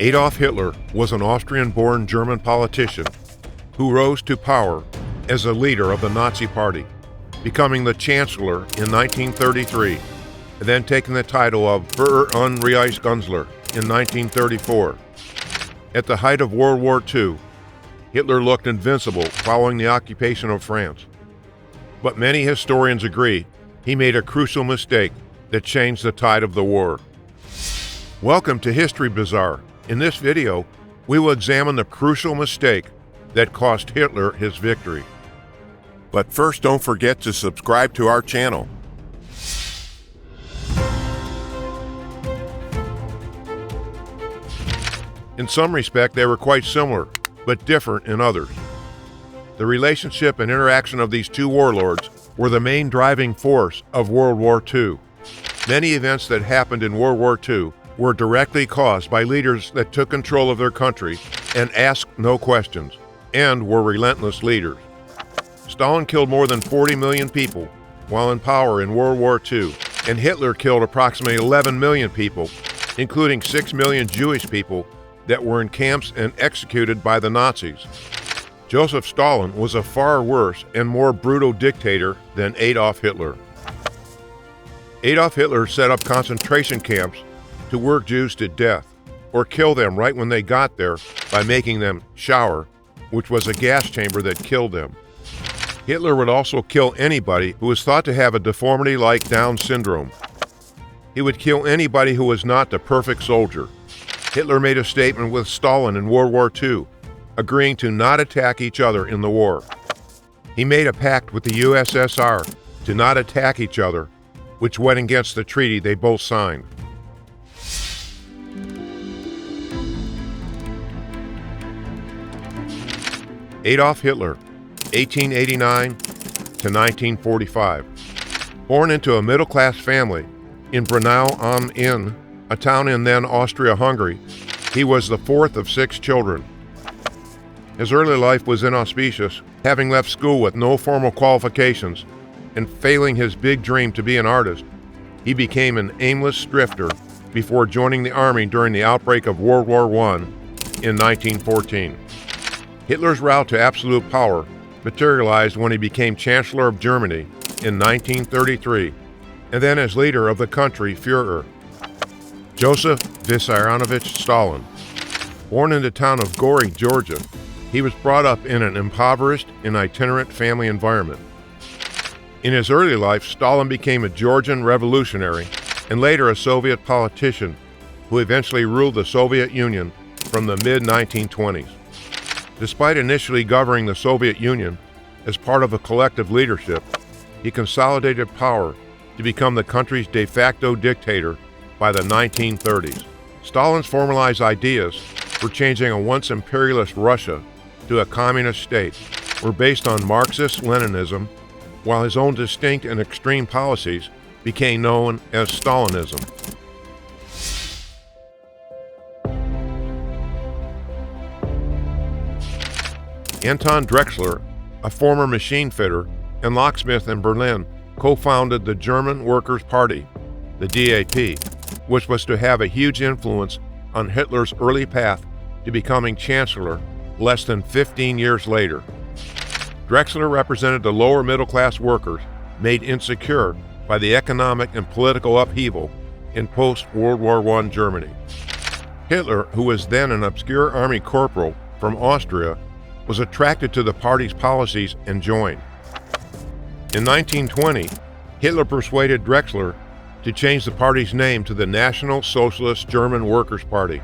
Adolf Hitler was an Austrian-born German politician who rose to power as a leader of the Nazi Party, becoming the Chancellor in 1933, and then taking the title of Führer und Reichskanzler in 1934. At the height of World War II, Hitler looked invincible following the occupation of France. But many historians agree he made a crucial mistake that changed the tide of the war. Welcome to History Bazaar. In this video, we will examine the crucial mistake that cost Hitler his victory. But first, don't forget to subscribe to our channel. In some respect, they were quite similar, but different in others. The relationship and interaction of these two warlords were the main driving force of World War II. Many events that happened in World War II were directly caused by leaders that took control of their country and asked no questions, and were relentless leaders. Stalin killed more than 40 million people while in power in World War II, and Hitler killed approximately 11 million people, including 6 million Jewish people that were in camps and executed by the Nazis. Joseph Stalin was a far worse and more brutal dictator than Adolf Hitler. Adolf Hitler set up concentration camps to work Jews to death, or kill them right when they got there by making them shower, which was a gas chamber that killed them. Hitler would also kill anybody who was thought to have a deformity like Down syndrome. He would kill anybody who was not the perfect soldier. Hitler made a statement with Stalin in World War II, agreeing to not attack each other in the war. He made a pact with the USSR to not attack each other, which went against the treaty they both signed. Adolf Hitler, 1889 to 1945. Born into a middle-class family in Braunau am Inn, a town in then Austria-Hungary, he was the fourth of 6 children. His early life was inauspicious, having left school with no formal qualifications and failing his big dream to be an artist. He became an aimless drifter before joining the army during the outbreak of World War I in 1914. Hitler's route to absolute power materialized when he became Chancellor of Germany in 1933, and then as leader of the country, Führer. Joseph Vissarionovich Stalin. Born in the town of Gori, Georgia, he was brought up in an impoverished and itinerant family environment. In his early life, Stalin became a Georgian revolutionary and later a Soviet politician who eventually ruled the Soviet Union from the mid-1920s. Despite initially governing the Soviet Union as part of a collective leadership, he consolidated power to become the country's de facto dictator by the 1930s. Stalin's formalized ideas for changing a once imperialist Russia to a communist state were based on Marxist-Leninism, while his own distinct and extreme policies became known as Stalinism. Anton Drexler, a former machine fitter and locksmith in Berlin, co-founded the German Workers' Party, the DAP, which was to have a huge influence on Hitler's early path to becoming Chancellor less than 15 years later. Drexler represented the lower middle-class workers made insecure by the economic and political upheaval in post-World War I Germany. Hitler, who was then an obscure army corporal from Austria, was attracted to the party's policies and joined. In 1920, Hitler persuaded Drexler to change the party's name to the National Socialist German Workers' Party,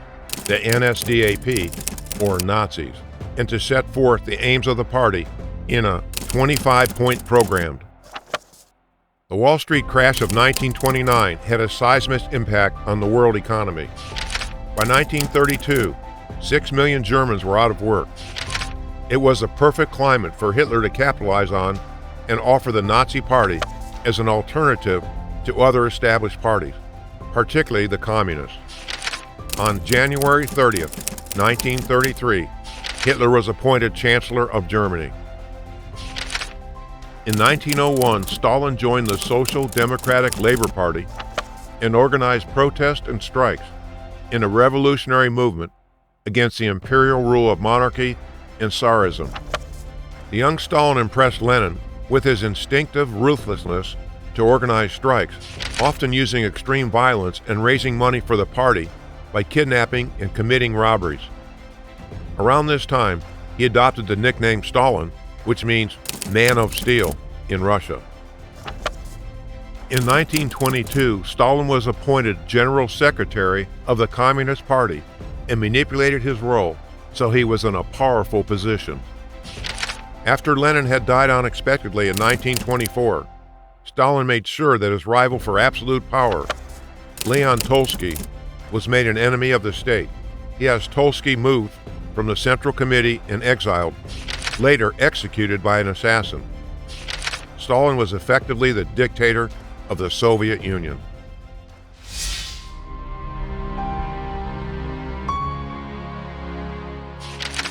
the NSDAP, or Nazis, and to set forth the aims of the party in a 25-point program. The Wall Street crash of 1929 had a seismic impact on the world economy. By 1932, 6 million Germans were out of work. It was a perfect climate for Hitler to capitalize on and offer the Nazi Party as an alternative to other established parties, particularly the communists. On January 30th, 1933, Hitler was appointed Chancellor of Germany. In 1901, Stalin joined the Social Democratic Labor Party and organized protests and strikes in a revolutionary movement against the imperial rule of monarchy and Tsarism. The young Stalin impressed Lenin with his instinctive ruthlessness to organize strikes, often using extreme violence and raising money for the party by kidnapping and committing robberies. Around this time, he adopted the nickname Stalin, which means man of steel in Russia. In 1922, Stalin was appointed General Secretary of the Communist Party and manipulated his role so he was in a powerful position. After Lenin had died unexpectedly in 1924, Stalin made sure that his rival for absolute power, Leon Trotsky, was made an enemy of the state. He has Trotsky moved from the Central Committee and exiled, later executed by an assassin. Stalin was effectively the dictator of the Soviet Union.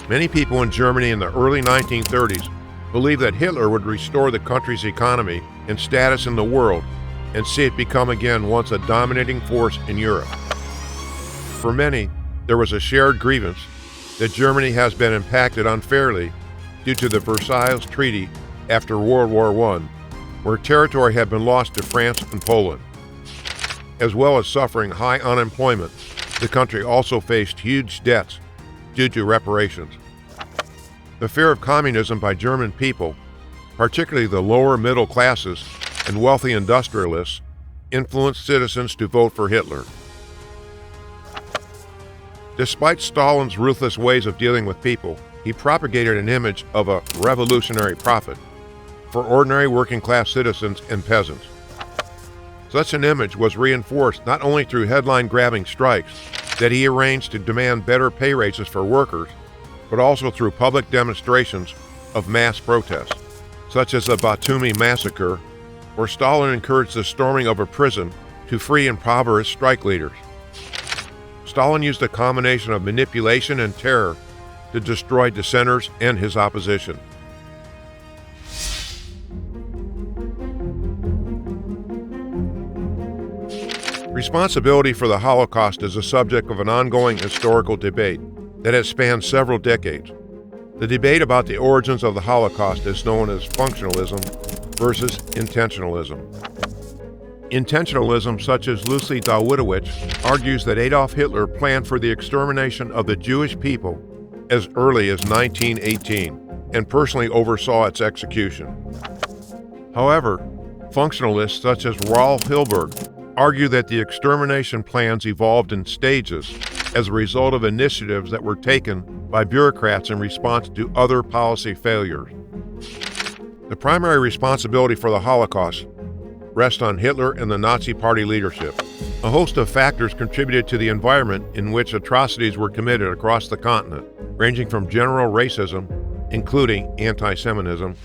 Many people in Germany in the early 1930s believed that Hitler would restore the country's economy and status in the world and see it become again once a dominating force in Europe. For many, there was a shared grievance that Germany has been impacted unfairly due to the Versailles Treaty after World War I, where territory had been lost to France and Poland. As well as suffering high unemployment, the country also faced huge debts due to reparations. The fear of communism by German people, particularly the lower middle classes and wealthy industrialists, influenced citizens to vote for Hitler. Despite Stalin's ruthless ways of dealing with people, he propagated an image of a revolutionary prophet for ordinary working-class citizens and peasants. Such an image was reinforced not only through headline-grabbing strikes that he arranged to demand better pay raises for workers, but also through public demonstrations of mass protests, such as the Batumi massacre, where Stalin encouraged the storming of a prison to free impoverished strike leaders. Stalin used a combination of manipulation and terror to destroy dissenters and his opposition. Responsibility for the Holocaust is a subject of an ongoing historical debate that has spanned several decades. The debate about the origins of the Holocaust is known as functionalism versus intentionalism. Intentionalism, such as Lucy Dawidowicz, argues that Adolf Hitler planned for the extermination of the Jewish people as early as 1918 and personally oversaw its execution. However, functionalists such as Raoul Hilberg argue that the extermination plans evolved in stages as a result of initiatives that were taken by bureaucrats in response to other policy failures. The primary responsibility for the Holocaust rests on Hitler and the Nazi Party leadership. A host of factors contributed to the environment in which atrocities were committed across the continent, ranging from general racism, including anti-Semitism,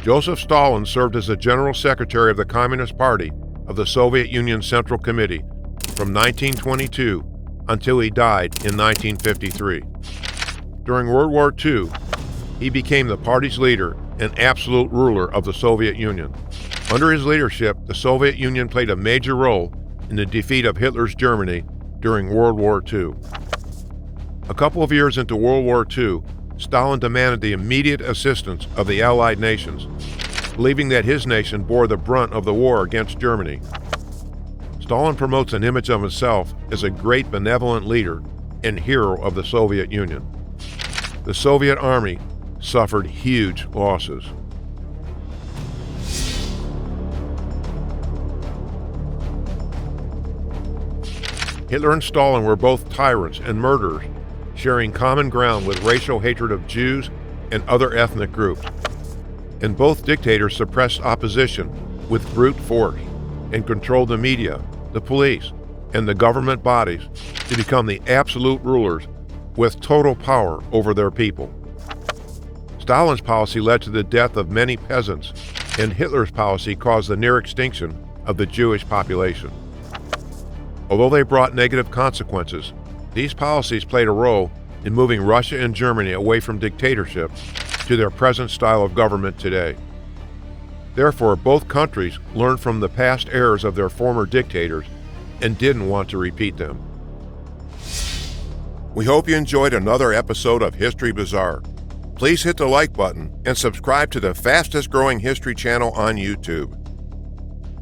Joseph Stalin served as the General Secretary of the Communist Party of the Soviet Union Central Committee from 1922 until he died in 1953. During World War II, he became the party's leader and absolute ruler of the Soviet Union. Under his leadership, the Soviet Union played a major role in the defeat of Hitler's Germany during World War II. A couple of years into World War II, Stalin demanded the immediate assistance of the Allied nations, believing that his nation bore the brunt of the war against Germany. Stalin promotes an image of himself as a great benevolent leader and hero of the Soviet Union. The Soviet army suffered huge losses. Hitler and Stalin were both tyrants and murderers, sharing common ground with racial hatred of Jews and other ethnic groups. And both dictators suppressed opposition with brute force and controlled the media, the police, and the government bodies to become the absolute rulers with total power over their people. Stalin's policy led to the death of many peasants, and Hitler's policy caused the near extinction of the Jewish population. Although they brought negative consequences, these policies played a role in moving Russia and Germany away from dictatorship to their present style of government today. Therefore, both countries learned from the past errors of their former dictators and didn't want to repeat them. We hope you enjoyed another episode of History Bazaar. Please hit the like button and subscribe to the fastest growing history channel on YouTube.